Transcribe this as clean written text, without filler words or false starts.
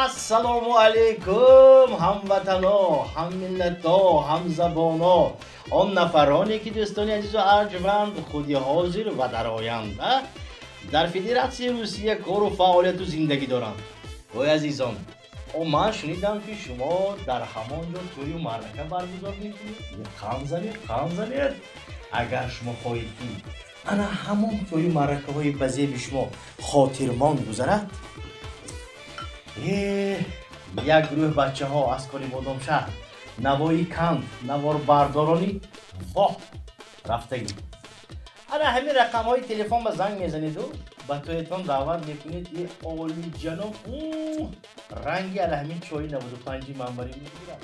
Assalomu alaykum hamvatano, hammillato, hamzabono. On nafaronie که دوستان عزیز و ارجمند خودی حاضر و در آینده در فدراسیون روسیه کار و فعالیت و زندگی دارند. وای عزیزان، من شنیدم که شما در همانجا توی معرکه برگزار میکنید. خان زنید. اگر شما خواهید که انا همون توی معرکه های بزرگ شما خاطرمان گذرد، یک گروه بچه ها از کلی بادام شهر نوایی کند نوار بردارانی واه رفتگی انا همین رقم های تلفن به زنگ میزنید و به تویتان دعوت میکنید. یه عالی جناب رنگی علی همین چای 95 منبری میگیرد.